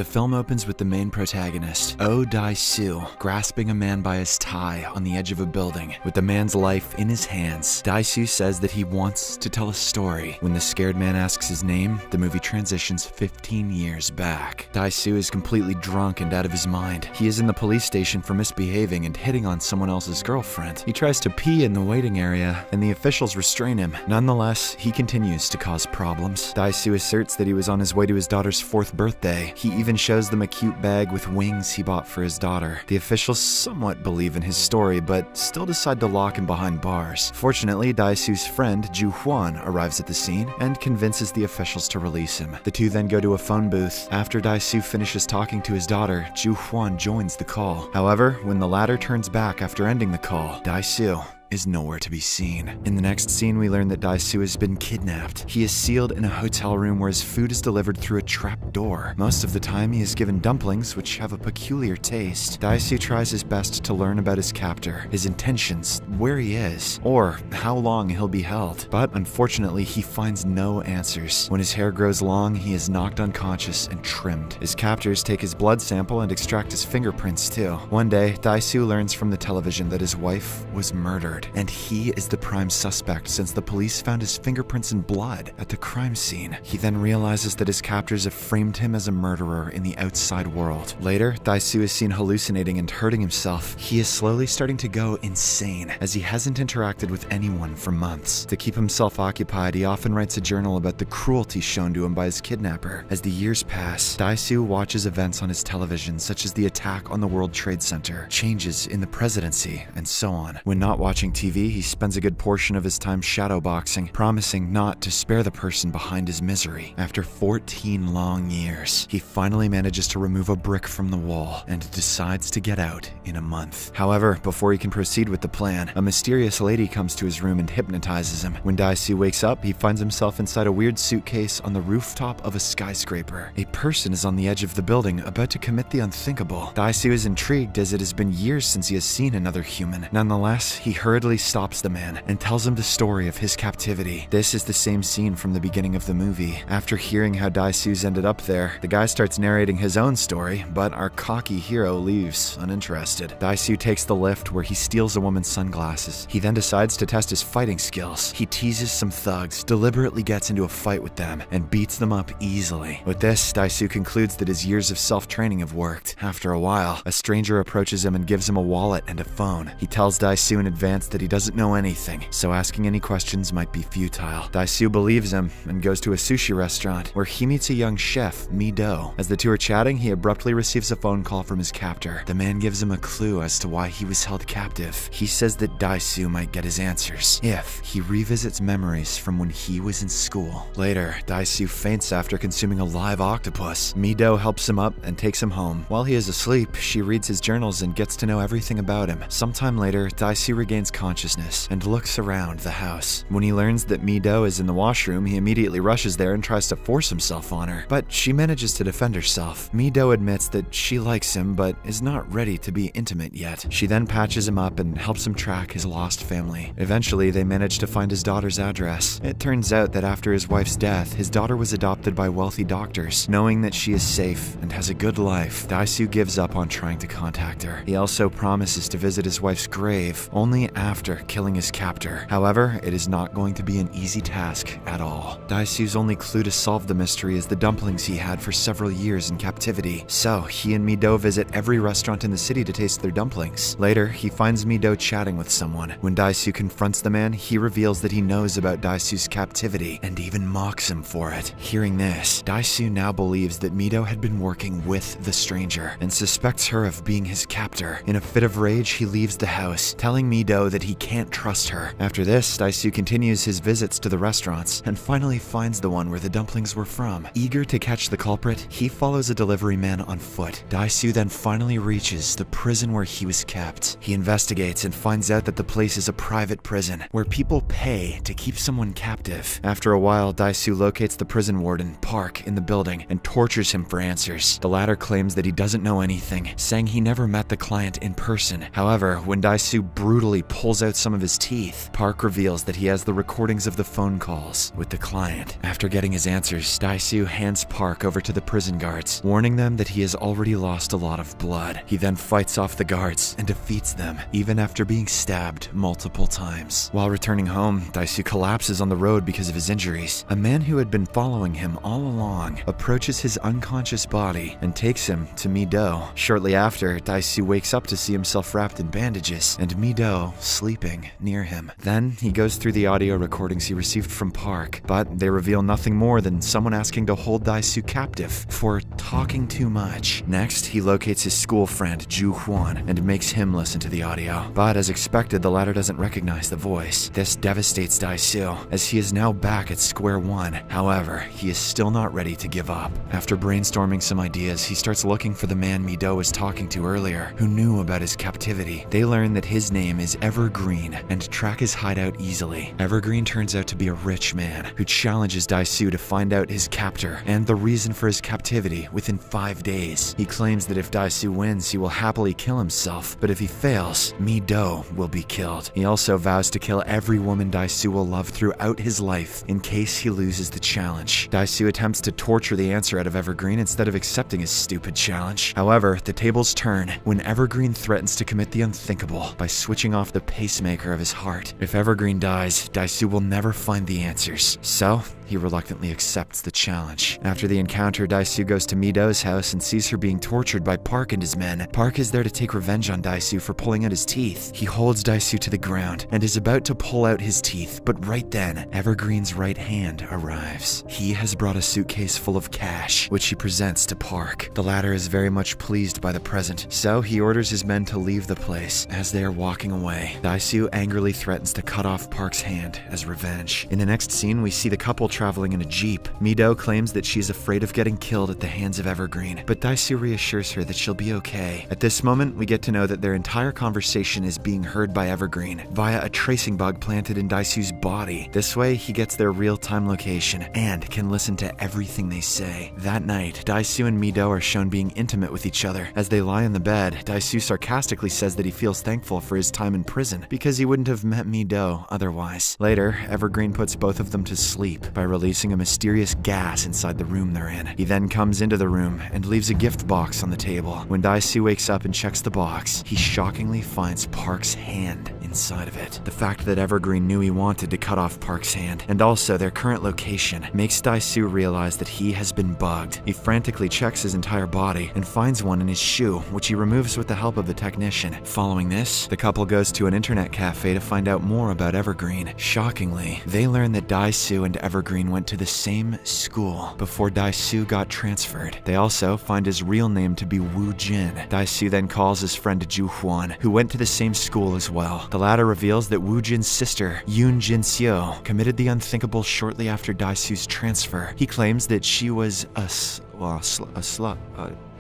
The film opens with the main protagonist, Oh Dai-soo, grasping a man by his tie on the edge of a building. With the man's life in his hands, Dai-soo says that he wants to tell a story. When the scared man asks his name, the movie transitions 15 years back. Dai-soo is completely drunk and out of his mind. He is in the police station for misbehaving and hitting on someone else's girlfriend. He tries to pee in the waiting area, and the officials restrain him. Nonetheless, he continues to cause problems. Dai-soo asserts that he was on his way to his daughter's 4th birthday. He even shows them a cute bag with wings he bought for his daughter. The officials somewhat believe in his story, but still decide to lock him behind bars. Fortunately, Dai-soo's friend, Ju Hwan, arrives at the scene and convinces the officials to release him. The two then go to a phone booth. After Dai-soo finishes talking to his daughter, Ju Hwan joins the call. However, when the latter turns back after ending the call, Dai-soo is nowhere to be seen. In the next scene, we learn that Dai-soo has been kidnapped. He is sealed in a hotel room where his food is delivered through a trap door. Most of the time, he is given dumplings, which have a peculiar taste. Dai-soo tries his best to learn about his captor, his intentions, where he is, or how long he'll be held. But unfortunately, he finds no answers. When his hair grows long, he is knocked unconscious and trimmed. His captors take his blood sample and extract his fingerprints too. One day, Dai-soo learns from the television that his wife was murdered. And he is the prime suspect since the police found his fingerprints and blood at the crime scene. He then realizes that his captors have framed him as a murderer in the outside world. Later, Dai-soo is seen hallucinating and hurting himself. He is slowly starting to go insane, as he hasn't interacted with anyone for months. To keep himself occupied, he often writes a journal about the cruelty shown to him by his kidnapper. As the years pass, Dai-soo watches events on his television, such as the attack on the World Trade Center, changes in the presidency, and so on. When not watching TV, he spends a good portion of his time shadowboxing, promising not to spare the person behind his misery. After 14 long years, he finally manages to remove a brick from the wall and decides to get out in a month. However, before he can proceed with the plan, a mysterious lady comes to his room and hypnotizes him. When Dai-soo wakes up, he finds himself inside a weird suitcase on the rooftop of a skyscraper. A person is on the edge of the building, about to commit the unthinkable. Dai-soo is intrigued, as it has been years since he has seen another human. Nonetheless, he hurriedly stops the man and tells him the story of his captivity. This is the same scene from the beginning of the movie. After hearing how Dai-soo's ended up there, the guy starts narrating his own story, but our cocky hero leaves uninterested. Dai-soo takes the lift where he steals a woman's sunglasses. He then decides to test his fighting skills. He teases some thugs, deliberately gets into a fight with them, and beats them up easily. With this, Dai-soo concludes that his years of self-training have worked. After a while, a stranger approaches him and gives him a wallet and a phone. He tells Dai-soo in advance that he doesn't know anything, so asking any questions might be futile. Dai-soo believes him and goes to a sushi restaurant where he meets a young chef, Mi-do. As the two are chatting, he abruptly receives a phone call from his captor. The man gives him a clue as to why he was held captive. He says that Dai-soo might get his answers if he revisits memories from when he was in school. Later, Dai-soo faints after consuming a live octopus. Mi-do helps him up and takes him home. While he is asleep, she reads his journals and gets to know everything about him. Sometime later, Dai-soo regains consciousness and looks around the house. When he learns that Mi-do is in the washroom, he immediately rushes there and tries to force himself on her, but she manages to defend herself. Mi-do admits that she likes him, but is not ready to be intimate yet. She then patches him up and helps him track his lost family. Eventually, they manage to find his daughter's address. It turns out that after his wife's death, his daughter was adopted by wealthy doctors. Knowing that she is safe and has a good life, Dai-soo gives up on trying to contact her. He also promises to visit his wife's grave only after killing his captor. However, it is not going to be an easy task at all. Dai-soo's only clue to solve the mystery is the dumplings he had for several years in captivity. So, he and Mi-do visit every restaurant in the city to taste their dumplings. Later, he finds Mi-do chatting with someone. When Dai-soo confronts the man, he reveals that he knows about Dai-soo's captivity and even mocks him for it. Hearing this, Dai-soo now believes that Mi-do had been working with the stranger and suspects her of being his captor. In a fit of rage, he leaves the house, telling Mi-do that he can't trust her. After this, Dai-soo continues his visits to the restaurants and finally finds the one where the dumplings were from. Eager to catch the culprit, he follows a delivery man on foot. Dai-soo then finally reaches the prison where he was kept. He investigates and finds out that the place is a private prison where people pay to keep someone captive. After a while, Dai-soo locates the prison warden, Park, in the building and tortures him for answers. The latter claims that he doesn't know anything, saying he never met the client in person. However, when Dai-soo brutally pulls pulls out some of his teeth. Park reveals that he has the recordings of the phone calls with the client. After getting his answers, Daisoo hands Park over to the prison guards, warning them that he has already lost a lot of blood. He then fights off the guards and defeats them, even after being stabbed multiple times. While returning home, Daisoo collapses on the road because of his injuries. A man who had been following him all along approaches his unconscious body and takes him to Mi-do. Shortly after, Daisoo wakes up to see himself wrapped in bandages and Mi-do sleeping near him. Then he goes through the audio recordings he received from Park, but they reveal nothing more than someone asking to hold Daisoo captive for talking too much. Next, he locates his school friend Ju Hwan and makes him listen to the audio. But as expected, the latter doesn't recognize the voice. This devastates Daisoo, as he is now back at square one. However, he is still not ready to give up. After brainstorming some ideas, he starts looking for the man Mi-do was talking to earlier, who knew about his captivity. They learn that his name is Evergreen and track his hideout easily. Evergreen turns out to be a rich man who challenges Daisoo to find out his captor and the reason for his captivity within 5 days. He claims that if Daisoo wins, he will happily kill himself, but if he fails, Mi-do will be killed. He also vows to kill every woman Daisoo will love throughout his life in case he loses the challenge. Daisoo attempts to torture the answer out of Evergreen instead of accepting his stupid challenge. However, the tables turn when Evergreen threatens to commit the unthinkable by switching off the pacemaker of his heart. If Evergreen dies, Daisoo will never find the answers. So, he reluctantly accepts the challenge. After the encounter, Daisoo goes to Mi-do's house and sees her being tortured by Park and his men. Park is there to take revenge on Daisoo for pulling out his teeth. He holds Daisoo to the ground and is about to pull out his teeth, but right then, Evergreen's right hand arrives. He has brought a suitcase full of cash, which he presents to Park. The latter is very much pleased by the present, so he orders his men to leave the place. As they are walking away, Daisoo angrily threatens to cut off Park's hand as revenge. In the next scene, we see the couple traveling in a jeep. Mi-do claims that she's afraid of getting killed at the hands of Evergreen, but Daisoo reassures her that she'll be okay. At this moment, we get to know that their entire conversation is being heard by Evergreen via a tracing bug planted in Daisoo's body. This way, he gets their real-time location and can listen to everything they say. That night, Daisoo and Mi-do are shown being intimate with each other. As they lie in the bed, Daisoo sarcastically says that he feels thankful for his time in prison because he wouldn't have met Mi-do otherwise. Later, Evergreen puts both of them to sleep by releasing a mysterious gas inside the room they're in. He then comes into the room and leaves a gift box on the table. When Daisoo wakes up and checks the box, he shockingly finds Park's hand inside of it. The fact that Evergreen knew he wanted to cut off Park's hand, and also their current location, makes Daisoo realize that he has been bugged. He frantically checks his entire body and finds one in his shoe, which he removes with the help of the technician. Following this, the couple goes to an internet cafe to find out more about Evergreen. Shockingly, they learn that Daisoo and Evergreen went to the same school before Daisoo got transferred. They also find his real name to be Woo Jin. Daisoo then calls his friend Ju Hwan, who went to the same school as well. The latter reveals that Woo Jin's sister, Yoon Jin-seo, committed the unthinkable shortly after Daisoo's transfer. He claims that she was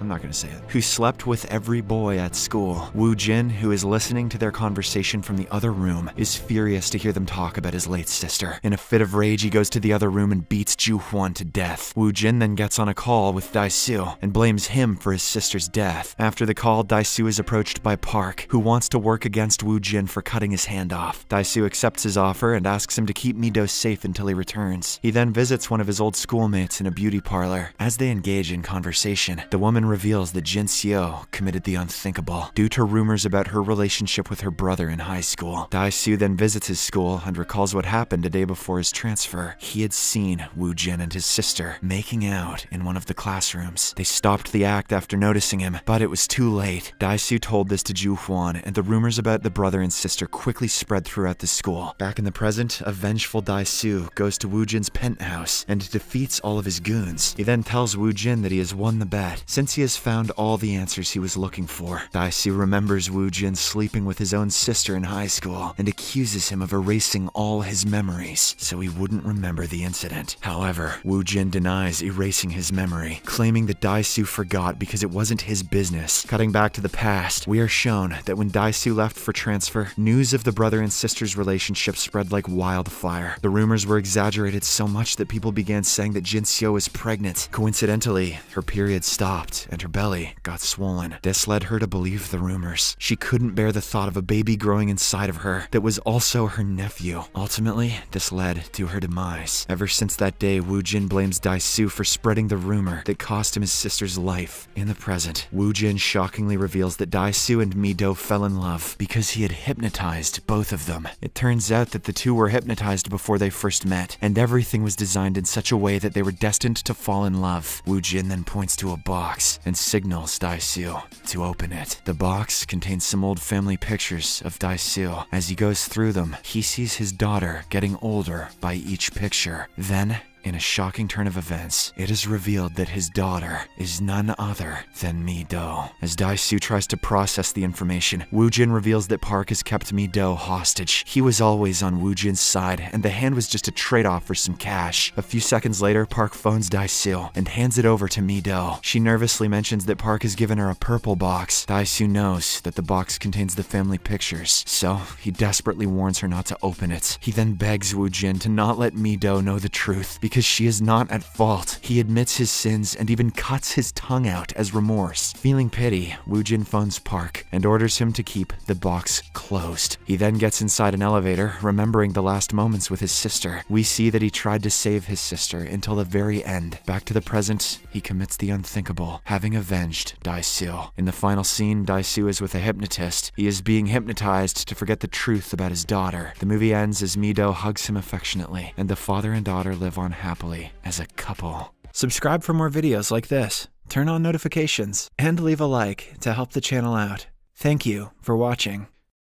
I'm not gonna say it, who slept with every boy at school. Woo Jin, who is listening to their conversation from the other room, is furious to hear them talk about his late sister. In a fit of rage, he goes to the other room and beats Ju Hwan to death. Woo Jin then gets on a call with Daisoo and blames him for his sister's death. After the call, Daisoo is approached by Park, who wants to work against Woo Jin for cutting his hand off. Daisoo accepts his offer and asks him to keep Mi-do safe until he returns. He then visits one of his old schoolmates in a beauty parlor. As they engage in conversation, the woman reveals that Jin-seo committed the unthinkable due to rumors about her relationship with her brother in high school. Daisoo then visits his school and recalls what happened a day before his transfer. He had seen Woo Jin and his sister making out in one of the classrooms. They stopped the act after noticing him, but it was too late. Daisoo told this to Ju Hwan, and the rumors about the brother and sister quickly spread throughout the school. Back in the present, a vengeful Daisoo goes to Woo Jin's penthouse and defeats all of his goons. He then tells Woo Jin that he has won the bet, since he has found all the answers he was looking for. Daisoo remembers Woo Jin sleeping with his own sister in high school and accuses him of erasing all his memories so he wouldn't remember the incident. However, Woo Jin denies erasing his memory, claiming that Daisoo forgot because it wasn't his business. Cutting back to the past, we are shown that when Daisoo left for transfer, news of the brother and sister's relationship spread like wildfire. The rumors were exaggerated so much that people began saying that Jin-seo was pregnant. Coincidentally, Accidentally, her period stopped and her belly got swollen. This led her to believe the rumors. She couldn't bear the thought of a baby growing inside of her that was also her nephew. Ultimately, this led to her demise. Ever since that day, Woo Jin blames Dai-Soo for spreading the rumor that cost him his sister's life. In the present, Woo Jin shockingly reveals that Dai-Soo and Mi-do fell in love because he had hypnotized both of them. It turns out that the two were hypnotized before they first met, and everything was designed in such a way that they were destined to fall in love. Woo Jin then points to a box and signals Dai-Soo to open it. The box contains some old family pictures of Dai-Soo. As he goes through them, he sees his daughter getting older by each picture. Then, in a shocking turn of events, it is revealed that his daughter is none other than Mi-do. As Dai-Soo tries to process the information, Woo Jin reveals that Park has kept Mi-do hostage. He was always on Woo Jin's side, and the hand was just a trade-off for some cash. A few seconds later, Park phones Dai-Soo and hands it over to Mi-do. She nervously mentions that Park has given her a purple box. Dai-Soo knows that the box contains the family pictures, so he desperately warns her not to open it. He then begs Woo Jin to not let Mi-do know the truth, because she is not at fault. He admits his sins and even cuts his tongue out as remorse. Feeling pity, Woo Jin phones Park and orders him to keep the box closed. He then gets inside an elevator, remembering the last moments with his sister. We see that he tried to save his sister until the very end. Back to the present, he commits the unthinkable, having avenged Dai-Soo. In the final scene, Dai-Soo is with a hypnotist. He is being hypnotized to forget the truth about his daughter. The movie ends as Mi-do hugs him affectionately, and the father and daughter live on happily as a couple. Subscribe for more videos like this, turn on notifications, and leave a like to help the channel out. Thank you for watching.